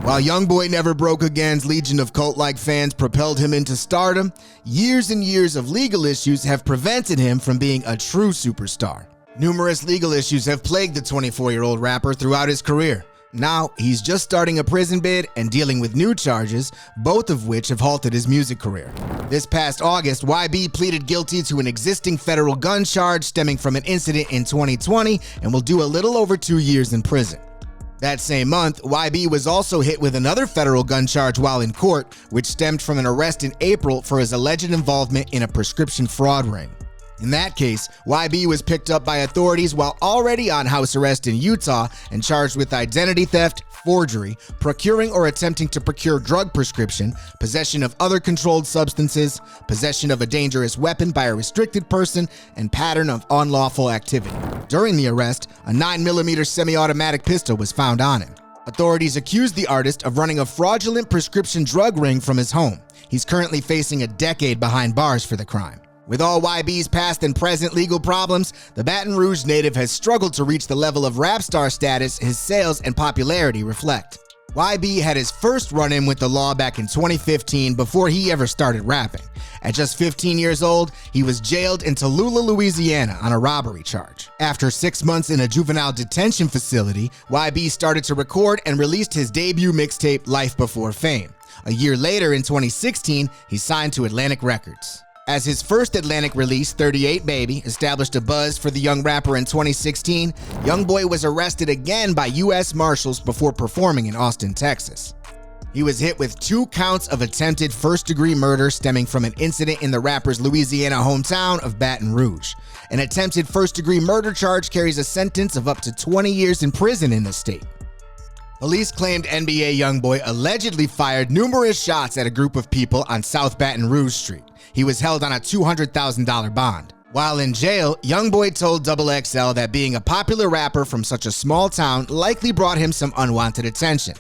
While YoungBoy Never Broke Again's legion of cult-like fans propelled him into stardom, years and years of legal issues have prevented him from being a true superstar. Numerous legal issues have plagued the 24-year-old rapper throughout his career. Now, he's just starting a prison bid and dealing with new charges, both of which have halted his music career. This past August, YB pleaded guilty to an existing federal gun charge stemming from an incident in 2020 and will do a little over 2 years in prison. That same month, YB was also hit with another federal gun charge while in court, which stemmed from an arrest in April for his alleged involvement in a prescription fraud ring. In that case, YB was picked up by authorities while already on house arrest in Utah and charged with identity theft, forgery, procuring or attempting to procure drug prescription, possession of other controlled substances, possession of a dangerous weapon by a restricted person, and pattern of unlawful activity. During the arrest, a 9mm semi-automatic pistol was found on him. Authorities accused the artist of running a fraudulent prescription drug ring from his home. He's currently facing a decade behind bars for the crime. With all YB's past and present legal problems, the Baton Rouge native has struggled to reach the level of rap star status his sales and popularity reflect. YB had his first run-in with the law back in 2015 before he ever started rapping. At just 15 years old, he was jailed in Tallulah, Louisiana on a robbery charge. After 6 months in a juvenile detention facility, YB started to record and released his debut mixtape, Life Before Fame. A year later, in 2016, he signed to Atlantic Records. As his first Atlantic release, 38 Baby, established a buzz for the young rapper in 2016, YoungBoy was arrested again by U.S. Marshals before performing in Austin, Texas. He was hit with 2 counts of attempted first-degree murder stemming from an incident in the rapper's Louisiana hometown of Baton Rouge. An attempted first-degree murder charge carries a sentence of up to 20 years in prison in the state. Police claimed NBA YoungBoy allegedly fired numerous shots at a group of people on South Baton Rouge Street. He was held on a $200,000 bond. While in jail, YoungBoy told XXL that being a popular rapper from such a small town likely brought him some unwanted attention.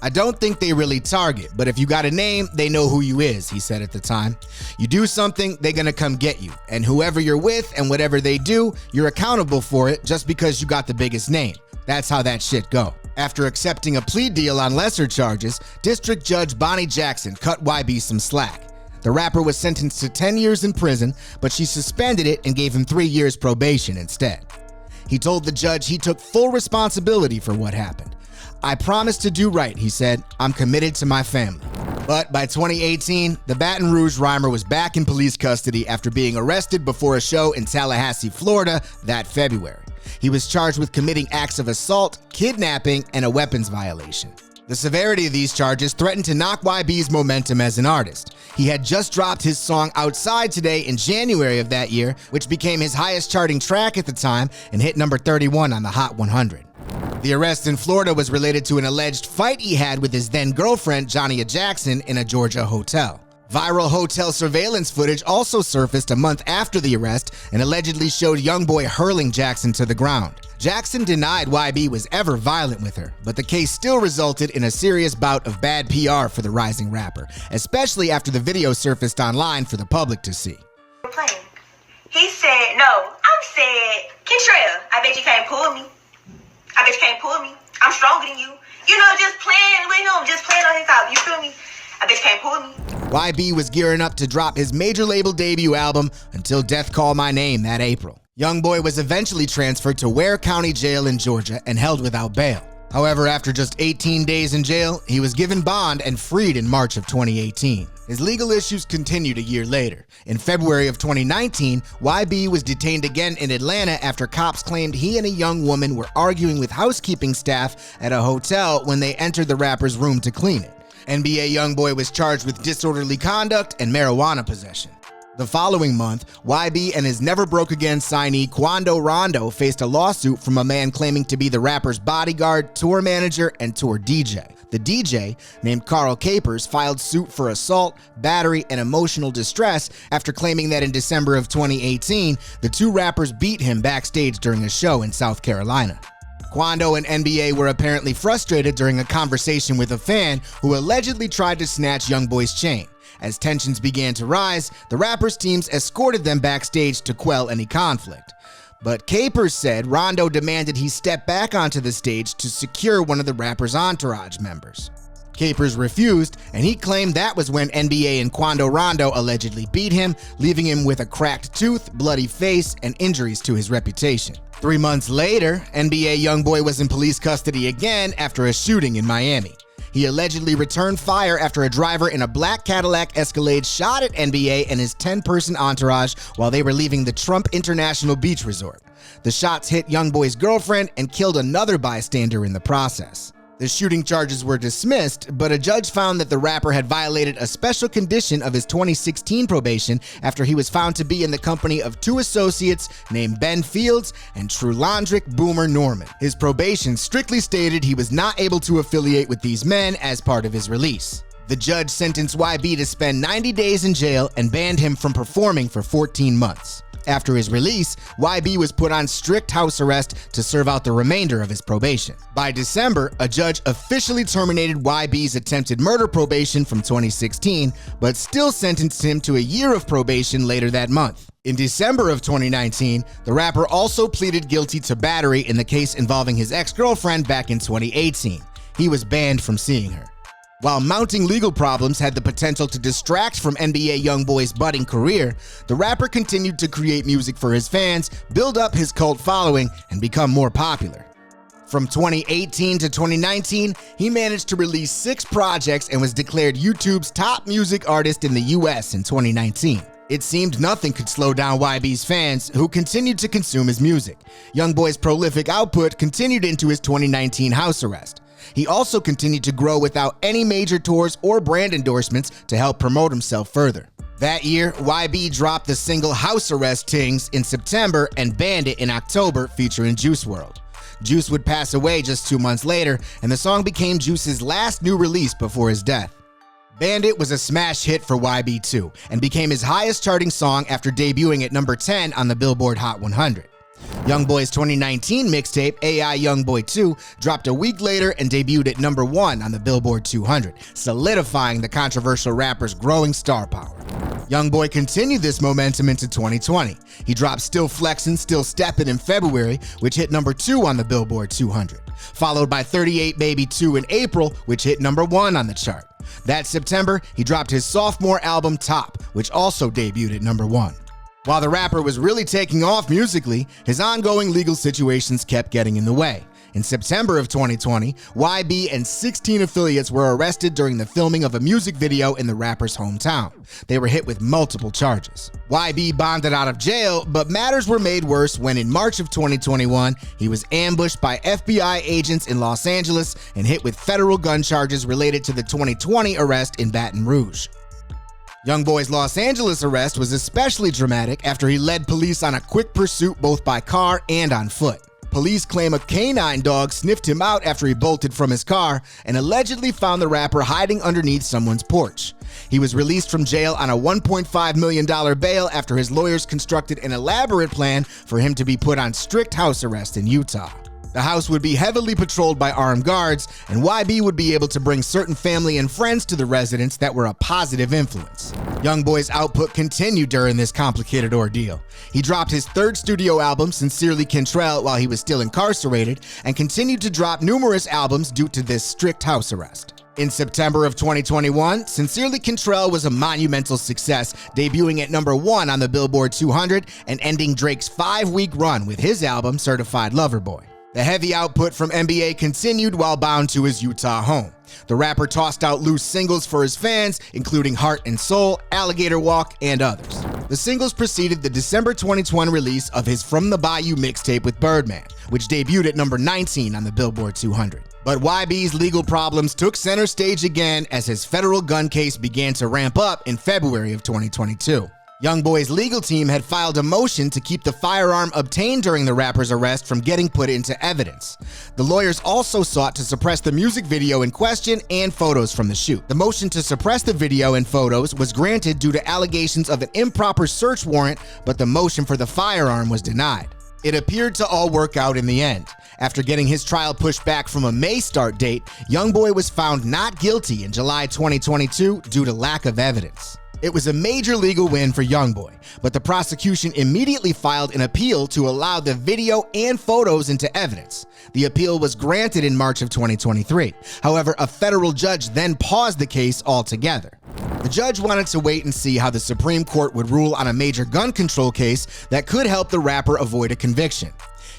"I don't think they really target, but if you got a name, they know who you is," he said at the time. "You do something, they gonna come get you. And whoever you're with and whatever they do, you're accountable for it just because you got the biggest name. That's how that shit go." After accepting a plea deal on lesser charges, District Judge Bonnie Jackson cut YB some slack. The rapper was sentenced to 10 years in prison, but she suspended it and gave him 3 years probation instead. He told the judge he took full responsibility for what happened. "I promised to do right," he said. "I'm committed to my family." But by 2018, the Baton Rouge rhymer was back in police custody after being arrested before a show in Tallahassee, Florida that February. He was charged with committing acts of assault, kidnapping, and a weapons violation. The severity of these charges threatened to knock YB's momentum as an artist. He had just dropped his song Outside Today in January of that year, which became his highest charting track at the time and hit number 31 on the Hot 100. The arrest in Florida was related to an alleged fight he had with his then-girlfriend, Johnny Jackson, in a Georgia hotel. Viral hotel surveillance footage also surfaced a month after the arrest and allegedly showed YoungBoy hurling Jackson to the ground. Jackson denied YB was ever violent with her, but the case still resulted in a serious bout of bad PR for the rising rapper, especially after the video surfaced online for the public to see. He said, "No, I'm said, Kentrell, I bet you can't pull me. I bet you can't pull me. I'm stronger than you. You know, just playing with him, just playing on his top. You feel me? I bet you can't pull me." YB was gearing up to drop his major label debut album, Until Death Call My Name, that April. YoungBoy was eventually transferred to Ware County Jail in Georgia and held without bail. However, after just 18 days in jail, he was given bond and freed in March of 2018. His legal issues continued a year later. In February of 2019, YB was detained again in Atlanta after cops claimed he and a young woman were arguing with housekeeping staff at a hotel when they entered the rapper's room to clean it. NBA YoungBoy was charged with disorderly conduct and marijuana possession. The following month, YB and his Never Broke Again signee Quando Rondo faced a lawsuit from a man claiming to be the rapper's bodyguard, tour manager, and tour DJ. The DJ, named Carl Capers, filed suit for assault, battery, and emotional distress after claiming that in December of 2018, the 2 rappers beat him backstage during a show in South Carolina. Quando and NBA were apparently frustrated during a conversation with a fan who allegedly tried to snatch YoungBoy's chain. As tensions began to rise, the rappers' teams escorted them backstage to quell any conflict. But Capers said Rondo demanded he step back onto the stage to secure one of the rapper's entourage members. Capers refused, and he claimed that was when NBA and Quando Rondo allegedly beat him, leaving him with a cracked tooth, bloody face, and injuries to his reputation. 3 months later, NBA YoungBoy was in police custody again after a shooting in Miami. He allegedly returned fire after a driver in a black Cadillac Escalade shot at NBA and his 10-person entourage while they were leaving the Trump International Beach Resort. The shots hit YoungBoy's girlfriend and killed another bystander in the process. The shooting charges were dismissed, but a judge found that the rapper had violated a special condition of his 2016 probation after he was found to be in the company of 2 associates named Ben Fields and Trulandrick Boomer Norman. His probation strictly stated he was not able to affiliate with these men as part of his release. The judge sentenced YB to spend 90 days in jail and banned him from performing for 14 months. After his release, YB was put on strict house arrest to serve out the remainder of his probation. By December, a judge officially terminated YB's attempted murder probation from 2016, but still sentenced him to a year of probation later that month. In December of 2019, the rapper also pleaded guilty to battery in the case involving his ex-girlfriend back in 2018. He was banned from seeing her. While mounting legal problems had the potential to distract from NBA YoungBoy's budding career, the rapper continued to create music for his fans, build up his cult following, and become more popular. From 2018 to 2019, he managed to release 6 projects and was declared YouTube's top music artist in the US in 2019. It seemed nothing could slow down YB's fans, who continued to consume his music. YoungBoy's prolific output continued into his 2019 house arrest. He also continued to grow without any major tours or brand endorsements to help promote himself further. That year, YB dropped the single House Arrest Tings in September and Bandit in October, featuring Juice WRLD. Juice would pass away just 2 months later, and the song became Juice's last new release before his death. Bandit was a smash hit for YB too, and became his highest charting song after debuting at number 10 on the Billboard Hot 100. YoungBoy's 2019 mixtape, AI YoungBoy 2, dropped a week later and debuted at number 1 on the Billboard 200, solidifying the controversial rapper's growing star power. YoungBoy continued this momentum into 2020. He dropped Still Flexin', Still Steppin' in February, which hit number 2 on the Billboard 200, followed by 38 Baby 2 in April, which hit number 1 on the chart. That September, he dropped his sophomore album Top, which also debuted at number 1. While the rapper was really taking off musically, his ongoing legal situations kept getting in the way. In September of 2020, YB and 16 affiliates were arrested during the filming of a music video in the rapper's hometown. They were hit with multiple charges. YB bonded out of jail, but matters were made worse when in March of 2021, he was ambushed by FBI agents in Los Angeles and hit with federal gun charges related to the 2020 arrest in Baton Rouge. YoungBoy's Los Angeles arrest was especially dramatic after he led police on a quick pursuit both by car and on foot. Police claim a canine dog sniffed him out after he bolted from his car and allegedly found the rapper hiding underneath someone's porch. He was released from jail on a $1.5 million bail after his lawyers constructed an elaborate plan for him to be put on strict house arrest in Utah. The house would be heavily patrolled by armed guards, and YB would be able to bring certain family and friends to the residence that were a positive influence. YoungBoy's output continued during this complicated ordeal. He dropped his 3rd studio album, Sincerely Kentrell, while he was still incarcerated, and continued to drop numerous albums due to this strict house arrest. In September of 2021, Sincerely Kentrell was a monumental success, debuting at number 1 on the Billboard 200 and ending Drake's 5-week run with his album, Certified Lover Boy. The heavy output from NBA continued while bound to his Utah home. The rapper tossed out loose singles for his fans, including Heart and Soul, Alligator Walk, and others. The singles preceded the December 2020 release of his From the Bayou mixtape with Birdman, which debuted at number 19 on the Billboard 200. But YB's legal problems took center stage again as his federal gun case began to ramp up in February of 2022. YoungBoy's legal team had filed a motion to keep the firearm obtained during the rapper's arrest from getting put into evidence. The lawyers also sought to suppress the music video in question and photos from the shoot. The motion to suppress the video and photos was granted due to allegations of an improper search warrant, but the motion for the firearm was denied. It appeared to all work out in the end. After getting his trial pushed back from a May start date, YoungBoy was found not guilty in July 2022 due to lack of evidence. It was a major legal win for YoungBoy, but the prosecution immediately filed an appeal to allow the video and photos into evidence. The appeal was granted in March of 2023. However, a federal judge then paused the case altogether. The judge wanted to wait and see how the Supreme Court would rule on a major gun control case that could help the rapper avoid a conviction.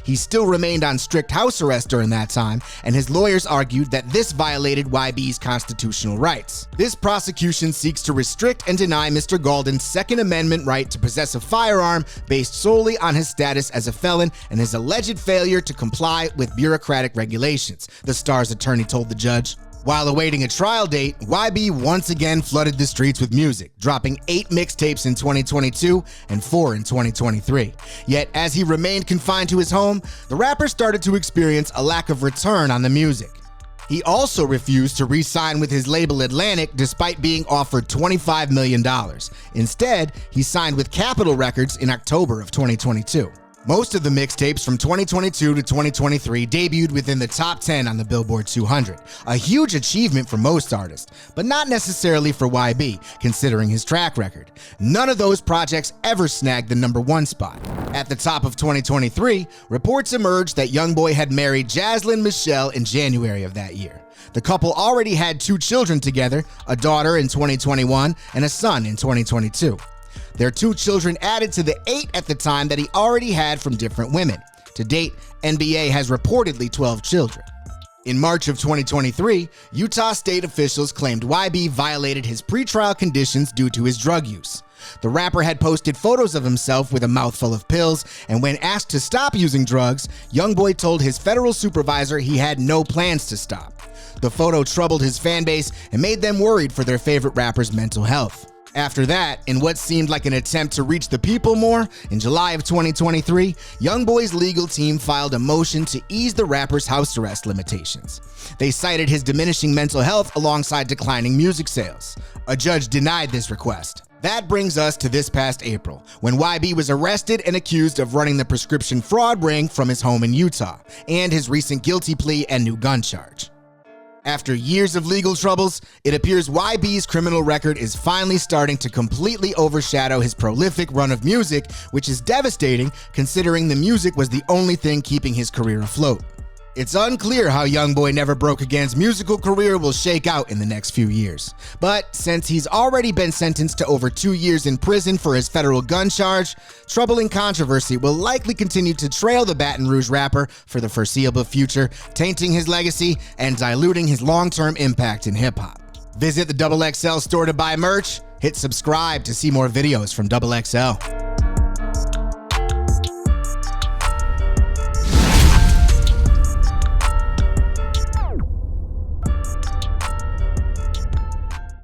He still remained on strict house arrest during that time, and his lawyers argued that this violated YB's constitutional rights. This prosecution seeks to restrict and deny Mr. Gaulden's Second Amendment right to possess a firearm based solely on his status as a felon and his alleged failure to comply with bureaucratic regulations, the Star's attorney told the judge. While awaiting a trial date, YB once again flooded the streets with music, dropping 8 mixtapes in 2022 and 4 in 2023. Yet, as he remained confined to his home, the rapper started to experience a lack of return on the music. He also refused to re-sign with his label Atlantic despite being offered $25 million. Instead, he signed with Capitol Records in October of 2022. Most of the mixtapes from 2022 to 2023 debuted within the top 10 on the Billboard 200, a huge achievement for most artists, but not necessarily for YB, considering his track record. None of those projects ever snagged the #1 spot. At the top of 2023, reports emerged that YoungBoy had married Jaslyn Michelle in January of that year. The couple already had 2 children together, a daughter in 2021 and a son in 2022. Their 2 children added to the 8 at the time that he already had from different women. To date, NBA has reportedly 12 children. In March of 2023, Utah state officials claimed YB violated his pretrial conditions due to his drug use. The rapper had posted photos of himself with a mouthful of pills, and when asked to stop using drugs, YoungBoy told his federal supervisor he had no plans to stop. The photo troubled his fan base and made them worried for their favorite rapper's mental health. After that, in what seemed like an attempt to reach the people more, in July of 2023, YoungBoy's legal team filed a motion to ease the rapper's house arrest limitations. They cited his diminishing mental health alongside declining music sales. A judge denied this request. That brings us to this past April, when YB was arrested and accused of running the prescription fraud ring from his home in Utah, and his recent guilty plea and new gun charge. After years of legal troubles, it appears YB's criminal record is finally starting to completely overshadow his prolific run of music, which is devastating considering the music was the only thing keeping his career afloat. It's unclear how YoungBoy Never Broke Again's musical career will shake out in the next few years. But since he's already been sentenced to over 2 years in prison for his federal gun charge, troubling controversy will likely continue to trail the Baton Rouge rapper for the foreseeable future, tainting his legacy and diluting his long-term impact in hip-hop. Visit the XXL store to buy merch. Hit subscribe to see more videos from XXL.